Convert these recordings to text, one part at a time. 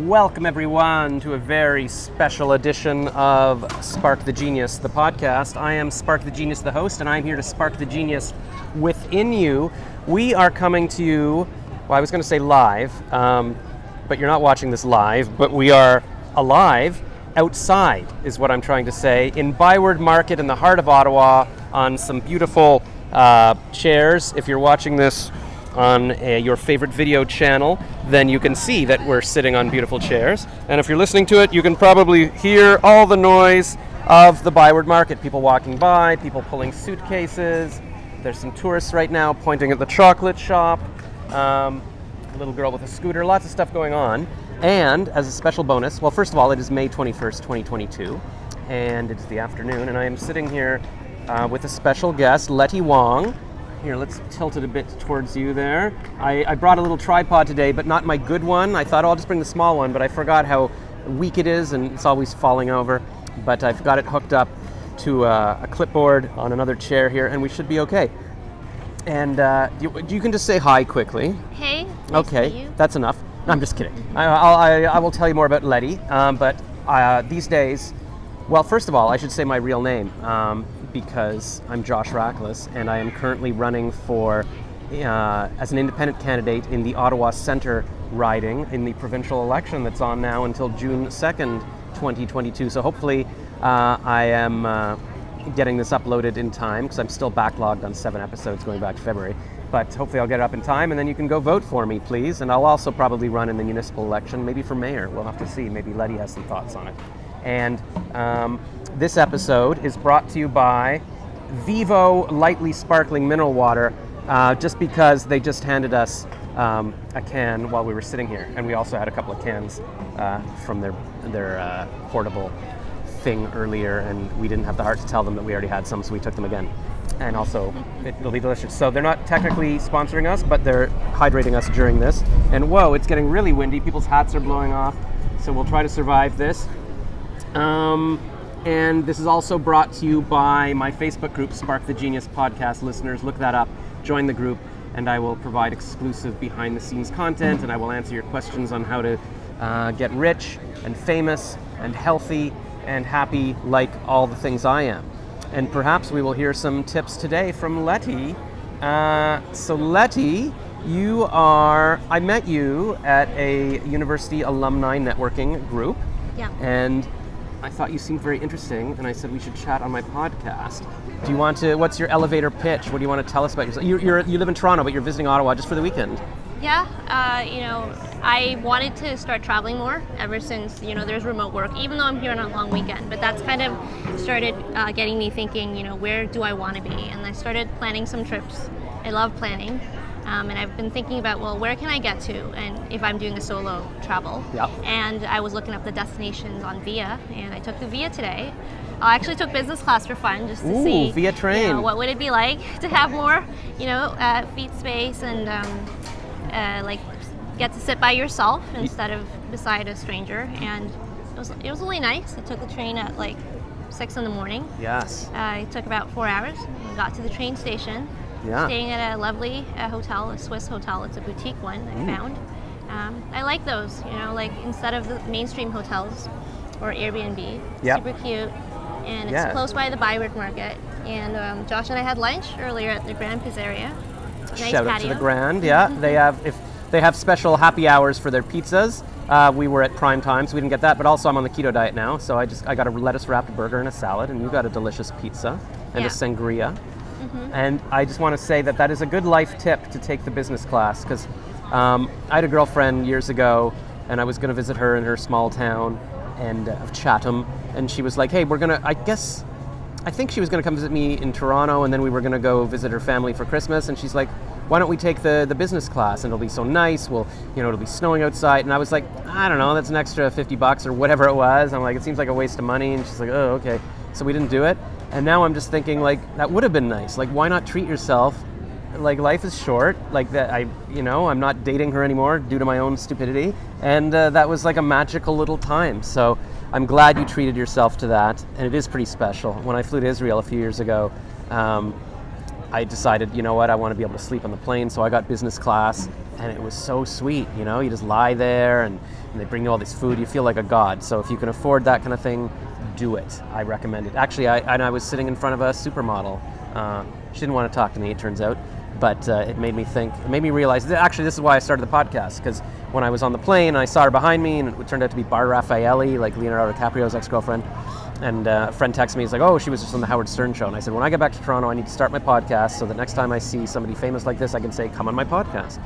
Welcome everyone to a very special edition of Spark the Genius, the podcast. I am Spark the Genius, the host, and I'm here to spark the genius within you. We are coming to you, well, I was going to say live, but you're not watching this live, but we are alive outside, is what I'm trying to say, in Byward Market in the heart of Ottawa on some beautiful chairs. If you're watching this on your favorite video channel, then you can see that we're sitting on beautiful chairs. And if you're listening to it, you can probably hear all the noise of the Byward Market. People walking by, people pulling suitcases. There's some tourists right now pointing at the chocolate shop. A little girl with a scooter, lots of stuff going on. And as a special bonus, well, first of all, it is May 21st, 2022, and it's the afternoon, and I am sitting here with a special guest, Letty Wong. Here, let's tilt it a bit towards you there. I brought a little tripod today, but not my good one. I thought, I'll just bring the small one, but I forgot how weak it is, and it's always falling over. But I've got it hooked up to a clipboard on another chair here, and we should be okay. And you can just say hi quickly. Hey, nice to meet you. That's enough. No, I'm just kidding. I will tell you more about Letty, but these days, well, first of all, I should say my real name, because I'm Josh Rackless, and I am currently running for as an independent candidate in the Ottawa Centre riding in the provincial election that's on now until June 2nd, 2022. So hopefully I am getting this uploaded in time, because I'm still backlogged on 7 episodes going back to February. But hopefully I'll get it up in time, and then you can go vote for me, please. And I'll also probably run in the municipal election, maybe for mayor. We'll have to see. Maybe Letty has some thoughts on it. And this episode is brought to you by Vivo Lightly Sparkling Mineral Water, just because they just handed us a can while we were sitting here. And we also had a couple of cans from their portable thing earlier, and we didn't have the heart to tell them that we already had some, so we took them again. And also, it'll be delicious. So they're not technically sponsoring us, but they're hydrating us during this. And whoa, it's getting really windy. People's hats are blowing off. So we'll try to survive this. And this is also brought to you by my Facebook group, Spark the Genius Podcast listeners. Look that up, join the group, and I will provide exclusive behind-the-scenes content, and I will answer your questions on how to get rich and famous and healthy and happy like all the things I am. And perhaps we will hear some tips today from Letty. So Letty, I met you at a university alumni networking group. Yeah. And I thought you seemed very interesting, and I said we should chat on my podcast. Do you want to, what's your elevator pitch? What do you want to tell us about yourself? You live in Toronto, but you're visiting Ottawa just for the weekend. Yeah, I wanted to start traveling more ever since, there's remote work, even though I'm here on a long weekend. But that's kind of started getting me thinking, where do I want to be? And I started planning some trips. I love planning. And I've been thinking about, well, where can I get to? And if I'm doing a solo travel. Yep. And I was looking up the destinations on VIA, and I took the VIA today. I actually took business class for fun, just to see VIA train. What would it be like to have more, feet space and get to sit by yourself instead of beside a stranger. And it was really nice. I took the train at 6 in the morning. Yes. It took about 4 hours. We got to the train station. Yeah. Staying at a lovely hotel, a Swiss hotel. It's a boutique one I found. I like those, instead of the mainstream hotels or Airbnb. Yep. Super cute. And it's close by the Byward Market. And Josh and I had lunch earlier at the Grand Pizzeria. Nice Shout patio. out to the Grand, yeah. They have special happy hours for their pizzas. We were at prime time, so we didn't get that, but also I'm on the keto diet now, so I got a lettuce wrapped burger and a salad, and you got a delicious pizza and a sangria. Mm-hmm. And I just want to say that is a good life tip to take the business class, because I had a girlfriend years ago, and I was going to visit her in her small town of Chatham, and she was like, hey, I think she was going to come visit me in Toronto, and then we were going to go visit her family for Christmas, and she's like, why don't we take the business class, and it'll be so nice, it'll be snowing outside. And I was like, I don't know, that's an extra $50 or whatever it was. I'm like, it seems like a waste of money. And she's like, oh, okay. So we didn't do it. And now I'm just thinking, that would have been nice. Why not treat yourself? Life is short. I'm not dating her anymore due to my own stupidity. And that was a magical little time. So I'm glad you treated yourself to that. And it is pretty special. When I flew to Israel a few years ago, I decided, you know what, I want to be able to sleep on the plane, so I got business class, and it was so sweet, you know, you just lie there, and they bring you all this food, you feel like a god. So if you can afford that kind of thing, do it. I recommend it. Actually, I was sitting in front of a supermodel. She didn't want to talk to me, it turns out, but it made me realize that actually this is why I started the podcast, because when I was on the plane, I saw her behind me, and it turned out to be Bar Raffaelli, like Leonardo DiCaprio's ex-girlfriend. And a friend texted me, he's like, oh, she was just on the Howard Stern show. And I said, when I get back to Toronto, I need to start my podcast so that next time I see somebody famous like this, I can say, come on my podcast.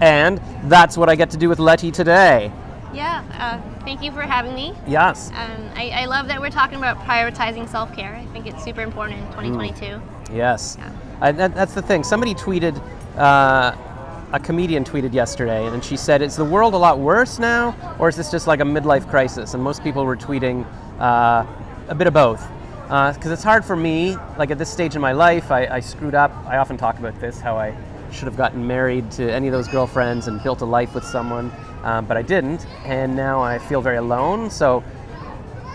And that's what I get to do with Letty today. Yeah, thank you for having me. Yes. I love that we're talking about prioritizing self-care. I think it's super important in 2022. Yes. Yeah. That's the thing. Somebody tweeted, a comedian tweeted yesterday, and she said, is the world a lot worse now, or is this just like a midlife crisis? And most people were tweeting a bit of both. Because it's hard for me, like at this stage in my life, I screwed up. I often talk about this, how I should have gotten married to any of those girlfriends and built a life with someone, but I didn't, and now I feel very alone, so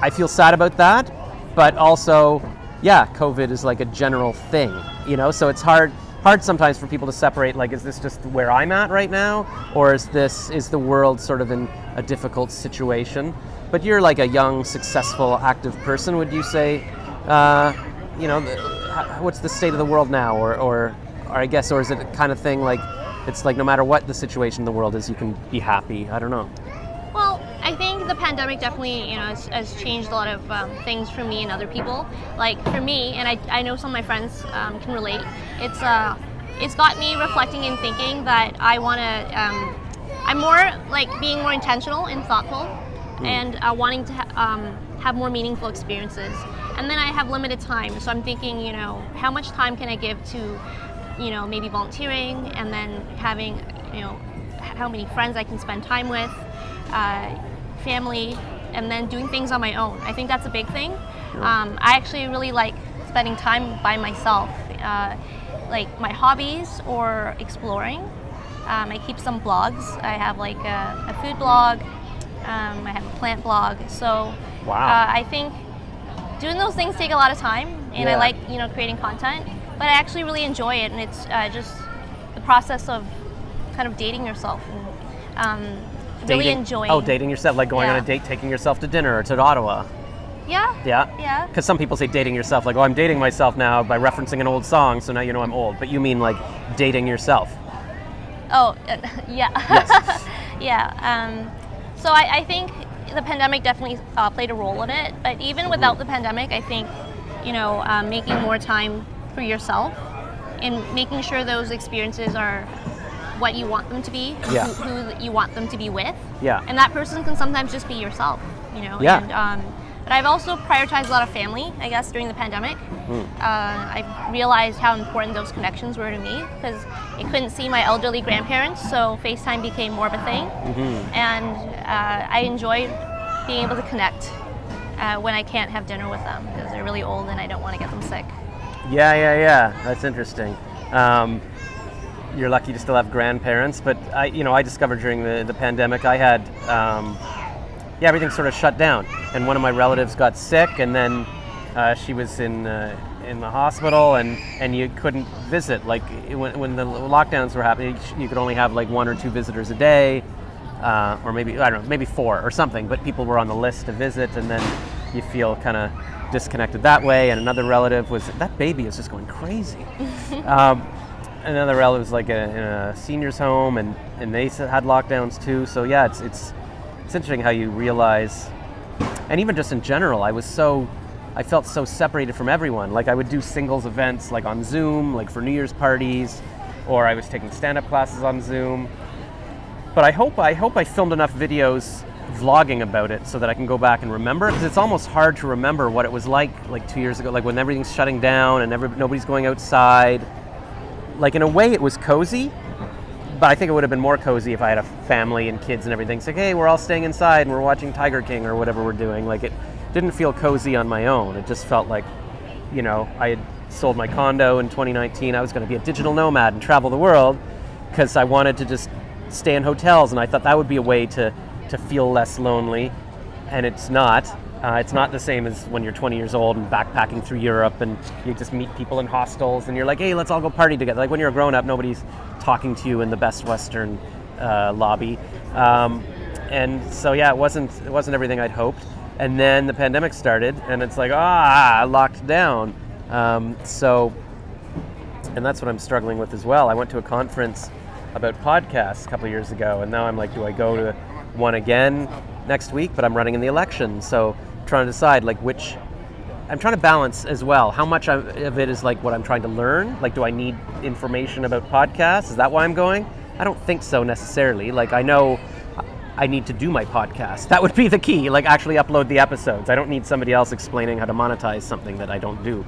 I feel sad about that, but also, yeah, COVID is like a general thing, you know, so it's hard sometimes for people to separate, like, is this just where I'm at right now, or is the world sort of in a difficult situation? But you're like a young, successful, active person, would you say, you know, what's the state of the world now, or I guess, or is it a kind of thing like, it's like no matter what the situation in the world is, you can be happy? I don't know. Well, I think the pandemic definitely, you know, has changed a lot of things for me and other people. Like for me, and I know some of my friends can relate. It's got me reflecting and thinking that I want to. I'm more like being more intentional and thoughtful, and wanting to have more meaningful experiences. And then I have limited time, so I'm thinking, you know, how much time can I give to, you know, maybe volunteering, and then having, you know, how many friends I can spend time with, family, and then doing things on my own. I think that's a big thing. Sure. I actually really like spending time by myself, like my hobbies or exploring. I keep some blogs. I have like a food blog. I have a plant blog. So wow. I think doing those things take a lot of time, and Yeah. I like, you know, creating content, but I actually really enjoy it, and it's just the process of kind of dating yourself and really enjoying. Oh, dating yourself, like going on Yeah. a date, taking yourself to dinner or to Ottawa. Yeah. Yeah? Yeah. Because some people say dating yourself, like, oh, I'm dating myself now by referencing an old song, so now you know I'm old. But you mean like dating yourself. Oh, yeah. Yes. Yeah. So I think the pandemic definitely played a role in it. But even without the pandemic, I think, you know, making more time for yourself and making sure those experiences are what you want them to be, Yeah. who you want them to be with. Yeah. And that person can sometimes just be yourself, you know. Yeah. And, but I've also prioritized a lot of family, I guess, during the pandemic. I've realized how important those connections were to me, because I couldn't see my elderly grandparents, so FaceTime became more of a thing. And I enjoy being able to connect when I can't have dinner with them, because they're really old and I don't want to get them sick. Yeah. That's interesting. You're lucky to still have grandparents, but I discovered during the pandemic I had, everything sort of shut down, and one of my relatives got sick, and then she was in the hospital, and you couldn't visit. Like when the lockdowns were happening, you could only have like 1 or 2 visitors a day, or maybe, I don't know, maybe 4 or something, but people were on the list to visit, and then you feel kind of disconnected that way. And another relative that baby is just going crazy. Another relative was like in a senior's home, and they had lockdowns too. So yeah, it's interesting how you realize, and even just in general, I felt so separated from everyone. Like I would do singles events like on Zoom, like for New Year's parties, or I was taking stand-up classes on Zoom. But I hope I filmed enough videos vlogging about it so that I can go back and remember, because it's almost hard to remember what it was like 2 years ago, like when everything's shutting down and nobody's going outside. Like in a way it was cozy, but I think it would have been more cozy if I had a family and kids and everything. It's like, hey, we're all staying inside and we're watching Tiger King or whatever we're doing. Like it didn't feel cozy on my own. It just felt like, you know, I had sold my condo in 2019. I was going to be a digital nomad and travel the world because I wanted to just stay in hotels, and I thought that would be a way to feel less lonely, and it's not. It's not the same as when you're 20 years old and backpacking through Europe and you just meet people in hostels and you're like, hey, let's all go party together. Like when you're a grown up, nobody's talking to you in the Best Western lobby. And so yeah, it wasn't everything I'd hoped. And then the pandemic started, and it's like, locked down. And that's what I'm struggling with as well. I went to a conference about podcasts a couple of years ago, and now I'm like, do I go to one again next week? But I'm running in the election, so I'm trying to decide which. I'm trying to balance as well. How much of it is like what I'm trying to learn? Like, do I need information about podcasts? Is that why I'm going? I don't think so necessarily. Like, I know I need to do my podcast. That would be the key, like actually upload the episodes. I don't need somebody else explaining how to monetize something that I don't do.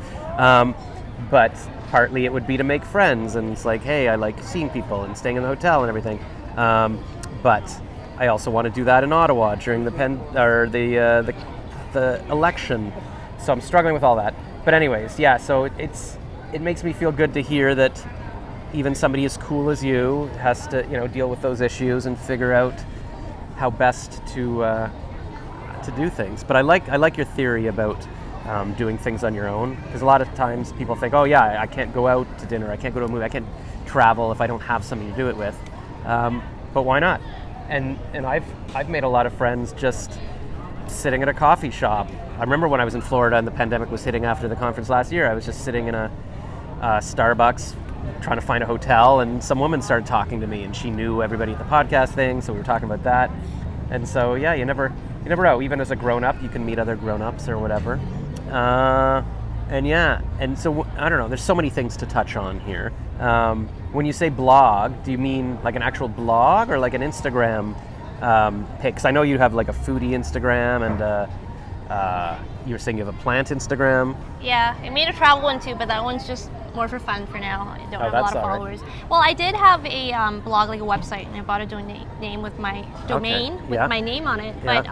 But partly it would be to make friends, and it's like, hey, I like seeing people and staying in the hotel and everything. But I also want to do that in Ottawa during the election. So I'm struggling with all that. But anyways, yeah, so it makes me feel good to hear that even somebody as cool as you has to, deal with those issues and figure out how best to do things. But I like your theory about doing things on your own, because a lot of times people think, oh yeah, I can't go out to dinner, I can't go to a movie, I can't travel if I don't have somebody to do it with. But why not? And I've made a lot of friends just sitting at a coffee shop. I remember when I was in Florida and the pandemic was hitting after the conference last year, I was just sitting in a Starbucks trying to find a hotel, and some woman started talking to me, and she knew everybody at the podcast thing, so we were talking about that. And so yeah, you never know. Even as a grown-up, you can meet other grown-ups or whatever. And so I don't know, there's so many things to touch on here. When you say blog, do you mean like an actual blog or like an Instagram pic? 'Cause I know you have like a foodie Instagram, and you were saying you have a plant Instagram. Yeah, I made a travel one too, but that one's just more for fun for now. I don't have a lot of followers. Right. Well, I did have a blog, like a website, and I bought a name with my domain with my name on it. Yeah. But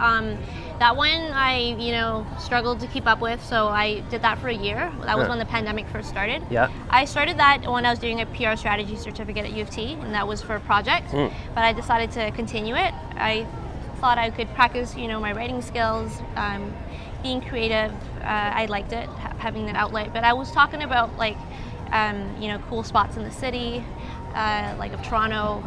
that one I struggled to keep up with, so I did that for a year. That was when the pandemic first started. Yeah. I started that when I was doing a PR strategy certificate at U of T, and that was for a project. But I decided to continue it. I thought I could practice, my writing skills, being creative. I liked it, having that outlet. But I was talking about cool spots in the city, like of Toronto,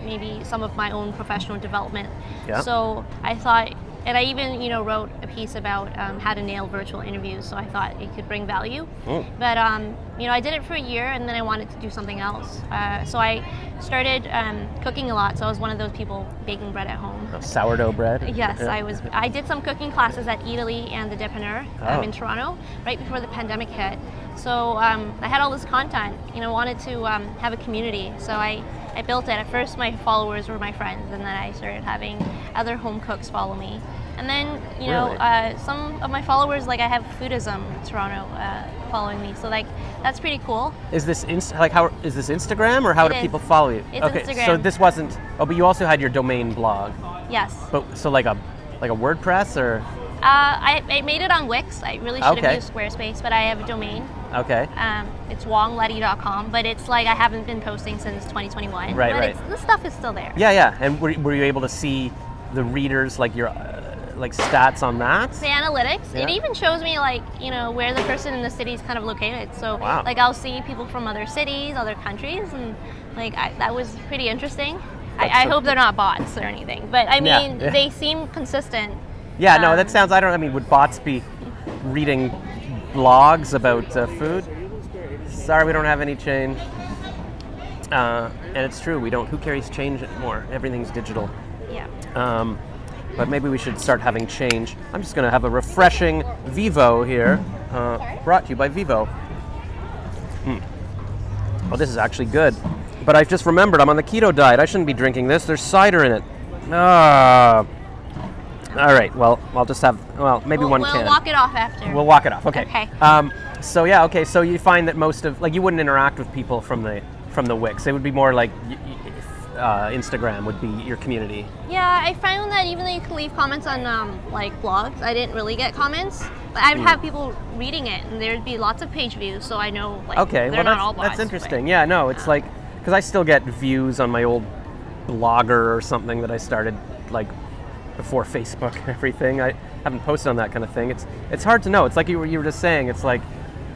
maybe some of my own professional development. Yeah. So I thought, and I even wrote a piece about how to nail virtual interviews. So I thought it could bring value. But I did it for a year, and then I wanted to do something else. So I started cooking a lot. So I was one of those people baking bread at home. Sourdough bread? Yes, Yeah. I did some cooking classes at Italy and the Dépanneur in Toronto right before the pandemic hit. So I had all this content, wanted to have a community. So I built it. At first, my followers were my friends, and then I started having other home cooks follow me. And then, Really? some of my followers, like I have Foodism Toronto following me. So that's pretty cool. Is this how is this Instagram, or how do people follow you? It's okay, Instagram. so this wasn't. Oh, but you also had your domain blog. Yes. But so like a WordPress or? I made it on Wix. I really should have Okay. used Squarespace, but I have a domain. Okay. It's wongletty.com, but it's like I haven't been posting since 2021. Right, but right. The stuff is still there. Yeah. And were you able to see the readers, like your stats on that? The analytics. Yeah. It even shows me where the person in the city is kind of located. So Wow. I'll see people from other cities, other countries, and that was pretty interesting. That's I so hope they're not bots or anything, but I mean Yeah. they seem consistent. Yeah, no, that sounds. Would bots be reading blogs about food? Sorry, we don't have any change. And it's true, we don't. Who carries change anymore? Everything's digital. Yeah. But maybe we should start having change. I'm just going to have a refreshing Vivo here, brought to you by Vivo. Oh, this is actually good. But I've just remembered I'm on the keto diet. I shouldn't be drinking this. There's cider in it. All right, well, I'll just have, maybe one can. We'll walk it off after. We'll walk it off, okay. Okay. So you find that most of, you wouldn't interact with people from the Wix. It would be more like Instagram would be your community. Yeah, I found that even though you can leave comments on blogs, I didn't really get comments. But I would have people reading it, and there'd be lots of page views, so I know okay, they're not all bots. That's interesting. Yeah, no, it's because I still get views on my old blogger or something that I started before Facebook and everything. I haven't posted on that kind of thing. It's hard to know. It's like you were just saying. It's like,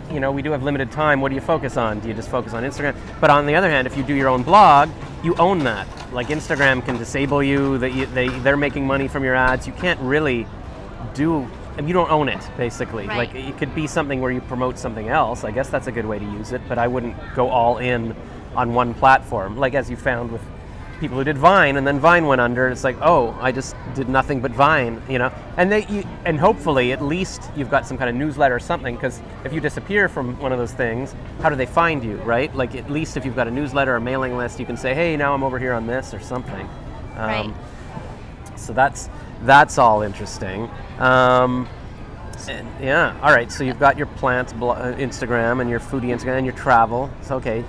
we do have limited time. What do you focus on? Do you just focus on Instagram? But on the other hand, if you do your own blog, you own that. Like Instagram can disable you. They're making money from your ads. You can't really you don't own it, basically. Right. Like it could be something where you promote something else. I guess that's a good way to use it, but I wouldn't go all in on one platform. Like as you found with people who did Vine, and then Vine went under. It's like, oh, I just did nothing but Vine, and hopefully at least you've got some kind of newsletter or something, because if you disappear from one of those things, how do they find you, right? Like at least if you've got a newsletter or mailing list, you can say, hey, now I'm over here on this or something. Right. So that's all interesting. All right, so you've got your plants Instagram and your foodie Instagram and your travel. So okay.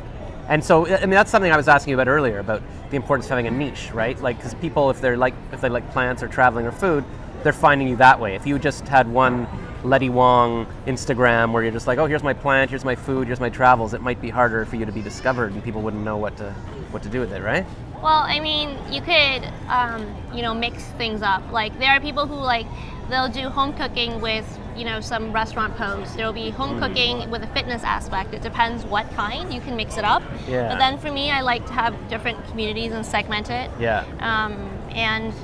And so, I mean, that's something I was asking you about earlier, about the importance of having a niche, right? Like, because people, if they like plants or traveling or food, they're finding you that way. If you just had one Letty Wong Instagram where you're just like, oh, here's my plant, here's my food, here's my travels, it might be harder for you to be discovered, and people wouldn't know what to do with it, right? Well, I mean, you could, mix things up. Like, there are people who, they'll do home cooking with, some restaurant posts. There'll be home cooking with a fitness aspect. It depends what kind. You can mix it up. Yeah. But then for me, I like to have different communities and segment it. Yeah. And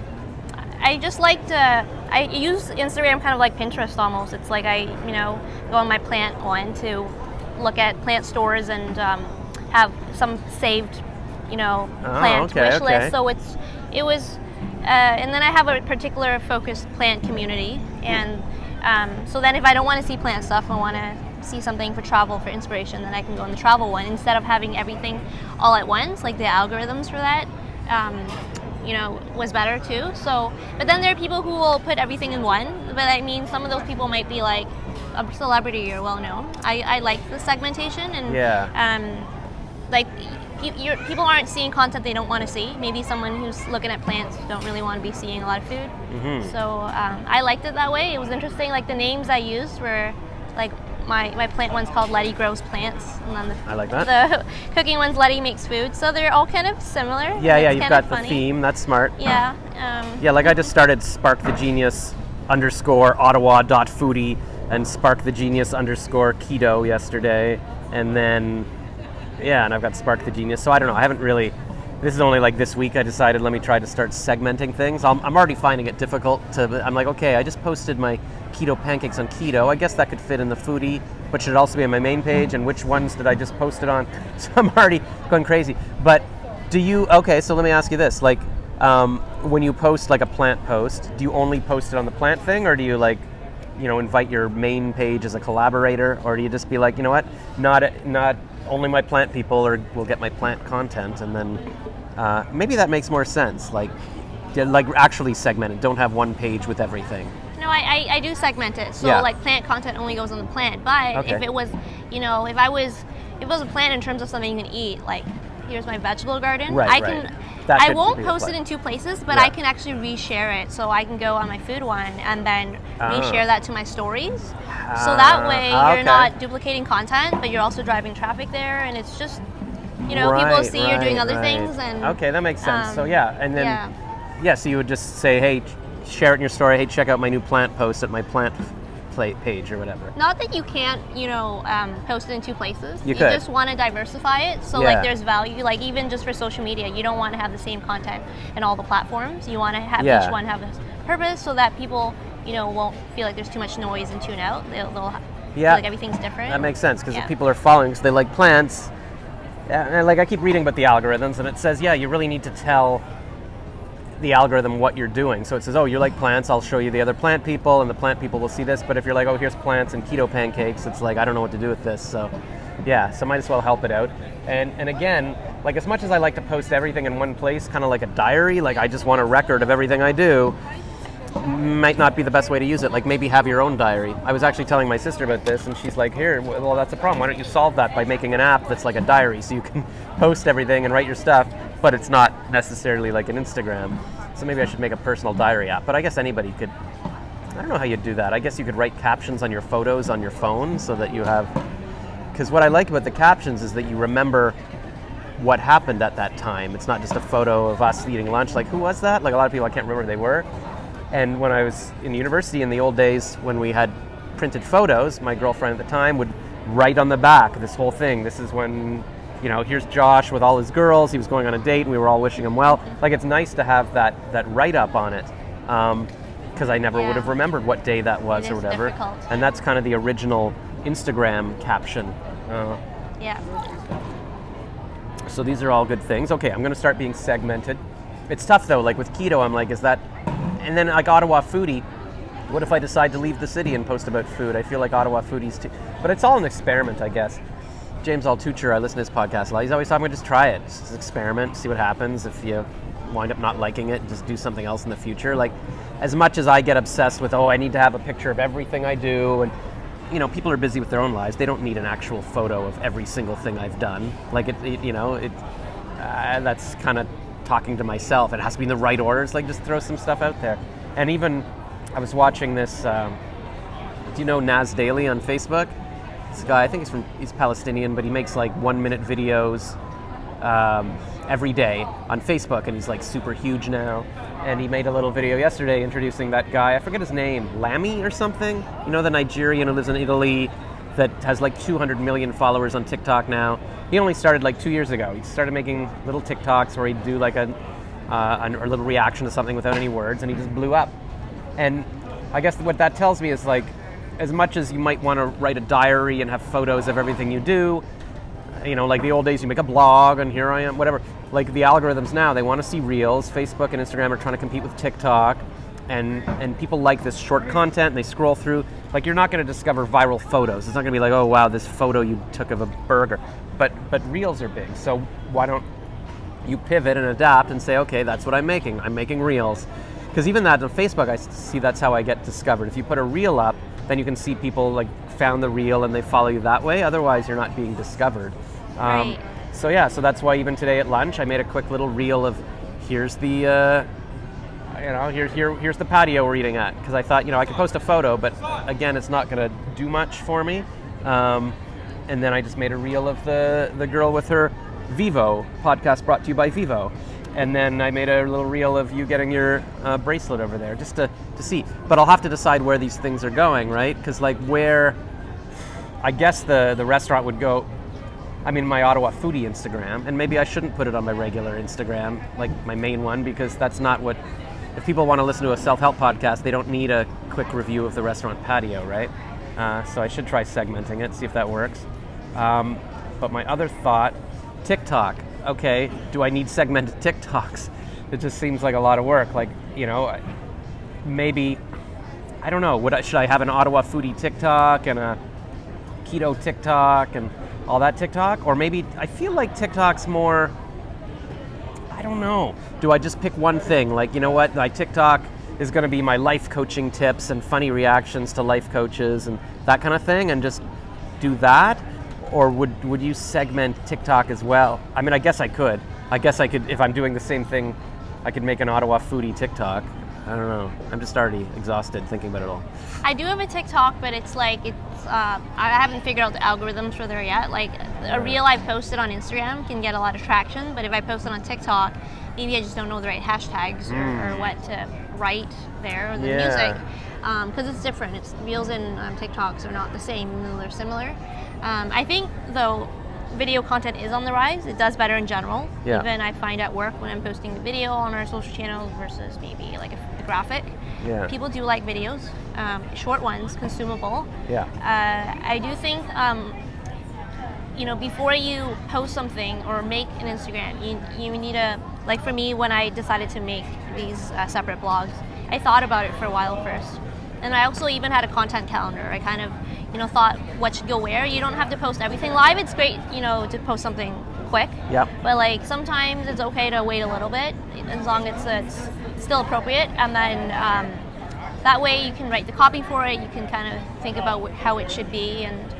I just like to, I use Instagram kind of like Pinterest almost. It's like I, go on my plant one to look at plant stores and have some saved, plant wish list. So and then I have a particular focused plant community, and so then if I don't want to see plant stuff, I want to see something for travel, for inspiration, then I can go on the travel one instead of having everything all at once. Like the algorithms for that, was better too. So, but then there are people who will put everything in one. But I mean, some of those people might be like a celebrity or well known. I like the segmentation, and people aren't seeing content they don't want to see. Maybe someone who's looking at plants don't really want to be seeing a lot of food. Mm-hmm. So I liked it that way. It was interesting. Like the names I used were like my plant one's called Letty Grows Plants, and then I like that. The cooking one's Letty Makes Food. So they're all kind of similar. Yeah, you've got the theme. That's smart. Yeah. Like I just started Spark the Genius _Ottawa.foodie and Spark the Genius _keto yesterday, and then. Yeah, and I've got Spark the Genius. So I don't know. I haven't really. This is only like this week I decided let me try to start segmenting things. I'm already finding it difficult to. I'm like, okay, I just posted my keto pancakes on keto. I guess that could fit in the foodie, but should it also be on my main page? And which ones did I just post it on? So I'm already going crazy. But do you? Okay, so let me ask you this: like, when you post like a plant post, do you only post it on the plant thing, or do you like? Invite your main page as a collaborator, or do you just be like, you know what, not only my plant people will get my plant content, and then maybe that makes more sense, like actually segment it, don't have one page with everything. No, I do segment it, so like plant content only goes on the plant, but if it was, if it was a plant in terms of something you can eat, like here's my vegetable garden, I won't post it in two places, but I can actually reshare it. So I can go on my food one and then reshare that to my stories. So that way you're not duplicating content, but you're also driving traffic there, and it's just, people see you're doing other things. And okay, that makes sense. So and then so you would just say, hey, share it in your story. Hey, check out my new plant post at my plant page or whatever. Not that you can't, post it in two places. You could. Just want to diversify it. So like there's value, like even just for social media, you don't want to have the same content in all the platforms. You want to have each one have a purpose so that people, won't feel like there's too much noise and tune out. They'll feel like everything's different. That makes sense, because if people are following because they like plants, and like I keep reading about the algorithms, and it says, you really need to tell the algorithm what you're doing. So it says, oh, you like plants, I'll show you the other plant people, and the plant people will see this. But if you're like, oh, here's plants and keto pancakes, it's like, I don't know what to do with this. So so might as well help it out. And again, like as much as I like to post everything in one place, kind of like a diary, like I just want a record of everything I do, might not be the best way to use it. Like maybe have your own diary. I was actually telling my sister about this, and she's like, here, well, that's a problem. Why don't you solve that by making an app that's like a diary, so you can post everything and write your stuff, but it's not necessarily like an Instagram. So maybe I should make a personal diary app. But I guess anybody could, I don't know how you'd do that. I guess you could write captions on your photos on your phone so that you have, because what I like about the captions is that you remember what happened at that time. It's not just a photo of us eating lunch, like who was that? Like a lot of people, I can't remember who they were. And when I was in university in the old days when we had printed photos, my girlfriend at the time would write on the back this whole thing. This is when, here's Josh with all his girls. He was going on a date and we were all wishing him well. Like, it's nice to have that write-up on it. Because I never would have remembered what day that was or whatever. Difficult. And that's kind of the original Instagram caption. Yeah. So these are all good things. Okay, I'm going to start being segmented. It's tough though, like with keto, I'm like, is that... And then like Ottawa Foodie, what if I decide to leave the city and post about food? I feel like Ottawa Foodie's too... But it's all an experiment, I guess. James Altucher, I listen to his podcast a lot. He's always talking about just try it. Just experiment, see what happens. If you wind up not liking it, just do something else in the future. Like, as much as I get obsessed with, I need to have a picture of everything I do, and people are busy with their own lives. They don't need an actual photo of every single thing I've done. Like, that's kind of talking to myself. It has to be in the right order. It's like, just throw some stuff out there. And even, I was watching this, do you know Naz Daily on Facebook? This guy, I think he's Palestinian, but he makes like 1-minute videos every day on Facebook, and he's like super huge now. And he made a little video yesterday introducing that guy, I forget his name, Lamy or something? The Nigerian who lives in Italy that has like 200 million followers on TikTok now. He only started like 2 years ago. He started making little TikToks where he'd do like a little reaction to something without any words, and he just blew up. And I guess what that tells me is, like, as much as you might want to write a diary and have photos of everything you do, like the old days, you make a blog and here I am, whatever. Like the algorithms now, they want to see reels. Facebook and Instagram are trying to compete with TikTok, and people like this short content, and they scroll through. Like, you're not going to discover viral photos. It's not going to be like, oh wow, this photo you took of a burger. But reels are big, so why don't you pivot and adapt and say, okay, that's what I'm making. I'm making reels. Because even that on Facebook, I see that's how I get discovered. If you put a reel up, then you can see people like found the reel and they follow you that way. Otherwise, you're not being discovered. Right. So that's why even today at lunch, I made a quick little reel of here's the here's the patio we're eating at, because I thought I could post a photo, but again, it's not going to do much for me. And then I just made a reel of the girl with her Vivo podcast, brought to you by Vivo. And then I made a little reel of you getting your bracelet over there, just to see. But I'll have to decide where these things are going, right? Because like where, I guess the restaurant would go, my Ottawa Foodie Instagram, and maybe I shouldn't put it on my regular Instagram, like my main one, because that's not what, if people want to listen to a self-help podcast, they don't need a quick review of the restaurant patio, right? So I should try segmenting it, see if that works. But my other thought, TikTok. Okay, do I need segmented TikToks? It just seems like a lot of work. Like, maybe, I don't know, should I have an Ottawa Foodie TikTok and a keto TikTok and all that TikTok? Or maybe, I feel like TikTok's more, I don't know. Do I just pick one thing? Like, you know what, my TikTok is going to be my life coaching tips and funny reactions to life coaches and that kind of thing, and just do that? Or would you segment TikTok as well? I guess I could. I guess I could, if I'm doing the same thing, I could make an Ottawa Foodie TikTok. I don't know. I'm just already exhausted thinking about it all. I do have a TikTok, but I haven't figured out the algorithms for there yet. Like, a reel I posted on Instagram can get a lot of traction, but if I post it on TikTok, maybe I just don't know the right hashtags or what to write there, or the music. Because it's different. Reels and TikToks are not the same, even though they're similar. I think, though, video content is on the rise. It does better in general. Yeah. Even I find at work when I'm posting the video on our social channels versus maybe like a graphic. Yeah. People do like videos, short ones, consumable. Yeah. I do think, before you post something or make an Instagram, you need to, like for me, when I decided to make these separate blogs, I thought about it for a while first. And I also even had a content calendar. I kind of, thought what should go where. You don't have to post everything live. It's great, to post something quick. Yep. But like sometimes it's okay to wait a little bit, as long as it's still appropriate. And then that way you can write the copy for it. You can kind of think about how it should be, and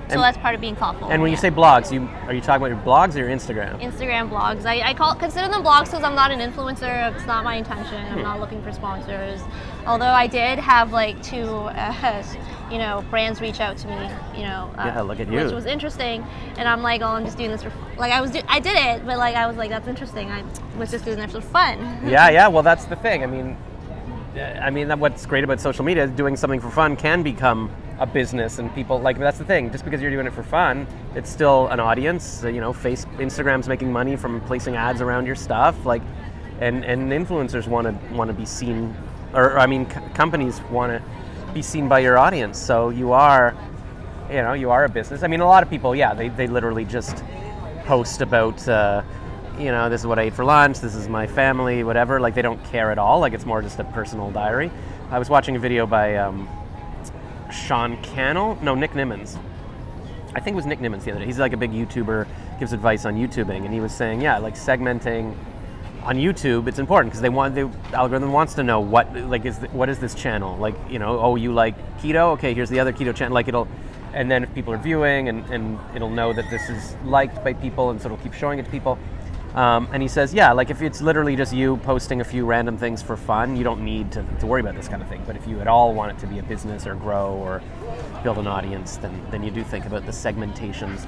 so that's part of being thoughtful. And when you say blogs, are you talking about your blogs or your Instagram? Instagram blogs. I consider them blogs because I'm not an influencer. It's not my intention. I'm not looking for sponsors. Although I did have like two brands reach out to me, Yeah, look at you. which was interesting. And I'm like, oh, I'm just doing this for like I did it, but like I was like, that's interesting. I was just doing this for fun. Yeah. Well, that's the thing. What's great about social media is doing something for fun can become a business, and people like that's the thing. Just because you're doing it for fun, it's still an audience. Instagram's making money from placing ads around your stuff, like, and influencers want to be seen, companies want to be seen by your audience. So you are a business. A lot of people, they literally just post about. This is what I ate for lunch, this is my family, whatever. Like, they don't care at all. Like, it's more just a personal diary. I was watching a video by Nick Nimmons. I think it was Nick Nimmons the other day. He's like a big YouTuber, gives advice on YouTubing, and he was saying, segmenting on YouTube, it's important because the algorithm wants to know what is this channel? Like, you like keto? Okay, here's the other keto channel. Like, and then if people are viewing, and it'll know that this is liked by people, and so it'll keep showing it to people. And he says, if it's literally just you posting a few random things for fun, you don't need to worry about this kind of thing. But if you at all want it to be a business or grow or build an audience, then you do think about the segmentations.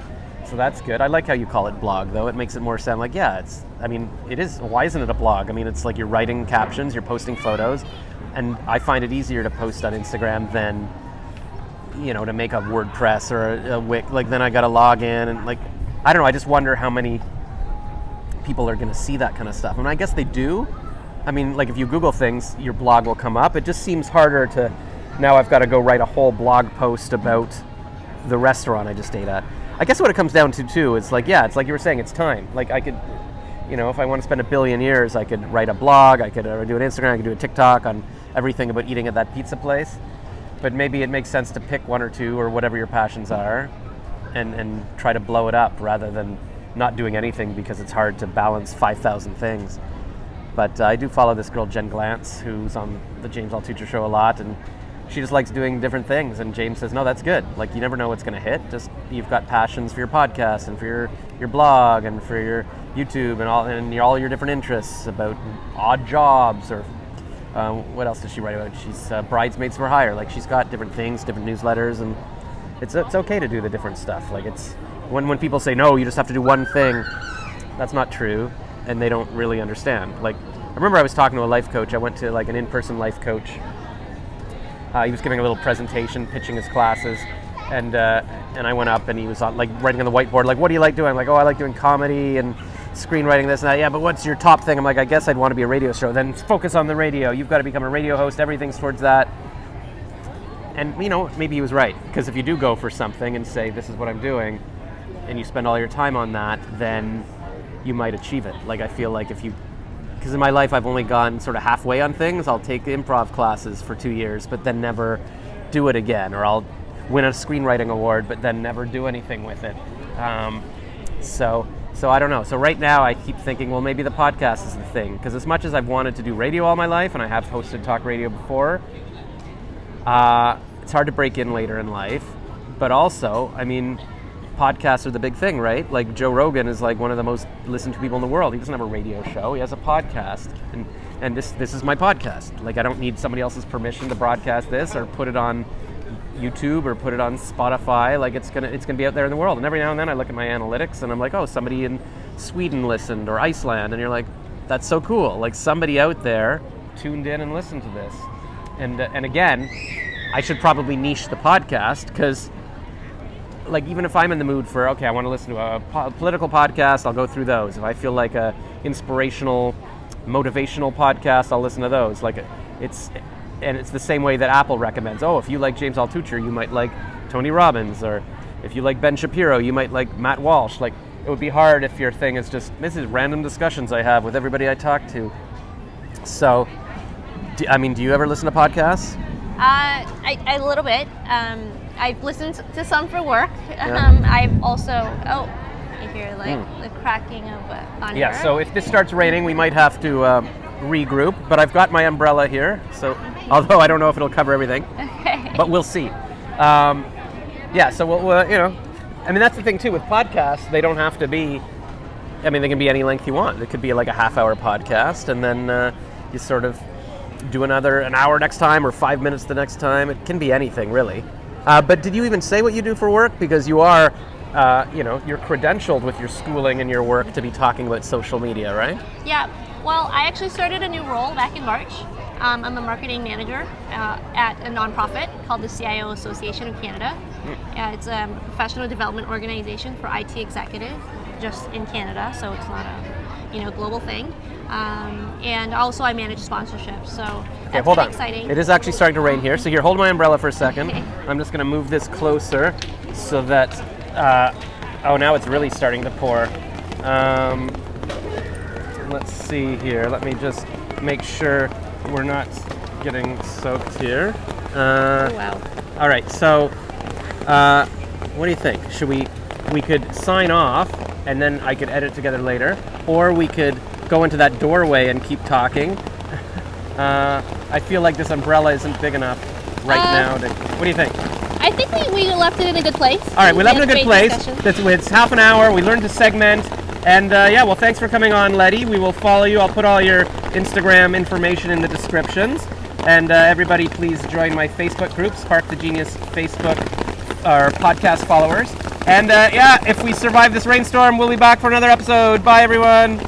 So that's good. I like how you call it blog, though. It makes it more sound like, it is. Why isn't it a blog? It's like you're writing captions, you're posting photos, and I find it easier to post on Instagram than, to make a WordPress or a Wix. Like, then I got to log in, and like, I don't know, I just wonder how many people are going to see that kind of stuff. I guess they do. Like, if you Google things, your blog will come up. It just seems harder to, now I've got to go write a whole blog post about the restaurant I just ate at. I guess what it comes down to too is like, it's like you were saying, it's time. Like, I could, if I want to spend 1 billion years, I could write a blog, I could do an Instagram, I could do a TikTok on everything about eating at that pizza place. But maybe it makes sense to pick one or two or whatever your passions are and try to blow it up rather than not doing anything because it's hard to balance 5,000 things. But I do follow this girl, Jen Glantz, who's on the James Altucher show a lot, and she just likes doing different things. And James says, no, that's good. Like, you never know what's going to hit. Just, you've got passions for your podcast and for your blog and for your YouTube and all your different interests about odd jobs or what else does she write about? She's Bridesmaids for Hire. Like, she's got different things, different newsletters, and it's okay to do the different stuff. Like, it's when people say, no, you just have to do one thing, that's not true, and they don't really understand. Like, I remember I was talking to a life coach. I went to like an in-person life coach. He was giving a little presentation, pitching his classes, and I went up and he was like writing on the whiteboard, like, what do you like doing? I'm like, oh, I like doing comedy and screenwriting, this and that. Yeah, but what's your top thing? I'm like, I guess I'd want to be a radio show. Then focus on the radio. You've got to become a radio host. Everything's towards that. And maybe he was right, because if you do go for something and say, this is what I'm doing, and you spend all your time on that, then you might achieve it. Like, I feel like because in my life I've only gone sort of halfway on things. I'll take improv classes for 2 years, but then never do it again. Or I'll win a screenwriting award, but then never do anything with it. So I don't know. So right now I keep thinking, well, maybe the podcast is the thing. Because as much as I've wanted to do radio all my life, and I have hosted talk radio before, it's hard to break in later in life. But also, podcasts are the big thing, right? Like, Joe Rogan is like one of the most listened to people in the world. He doesn't have a radio show. He has a podcast. And this is my podcast. Like, I don't need somebody else's permission to broadcast this or put it on YouTube or put it on Spotify. Like, it's gonna be out there in the world. And every now and then I look at my analytics and I'm like, oh, somebody in Sweden listened, or Iceland. And you're like, that's so cool. Like, somebody out there tuned in and listened to this. And again, I should probably niche the podcast, because like, even if I'm in the mood for, okay, I want to listen to a political podcast, I'll go through those. If I feel like a inspirational, motivational podcast, I'll listen to those. Like, it's the same way that Apple recommends. Oh, if you like James Altucher, you might like Tony Robbins, or if you like Ben Shapiro, you might like Matt Walsh. Like, it would be hard if your thing is just, this is random discussions I have with everybody I talk to. So, do you ever listen to podcasts? A little bit. I've listened to some for work. Yeah. I've also, you hear the cracking of thunder. Yeah, so if this starts raining, we might have to regroup, but I've got my umbrella here, so although I don't know if it'll cover everything, Okay. but we'll see. So we'll that's the thing too with podcasts. They don't have to be, they can be any length you want. It could be like a half-hour podcast, and then you sort of do an hour next time, or 5 minutes the next time. It can be anything, really. But did you even say what you do for work? Because you are, you're credentialed with your schooling and your work to be talking about social media, right? Yeah. Well, I actually started a new role back in March. I'm a marketing manager at a nonprofit called the CIO Association of Canada. It's a professional development organization for IT executives, just in Canada, so it's not a global thing. And also I manage sponsorships, so that's hold been on. exciting. It is actually starting to rain here, so here, hold my umbrella for a second. Okay. I'm just going to move this closer so that, now it's really starting to pour. Let's see here. Let me just make sure we're not getting soaked here. Oh, wow. All right, so what do you think? We could sign off and then I could edit together later, or we could go into that doorway and keep talking. I feel like this umbrella isn't big enough right now. What do you think? I think we left it in a good place. All right, we left it in a good place. It's half an hour. We learned to segment. And well, thanks for coming on, Letty. We will follow you. I'll put all your Instagram information in the descriptions. And everybody, please join my Facebook group, Spark the Genius Facebook, our podcast followers. And if we survive this rainstorm, we'll be back for another episode. Bye, everyone.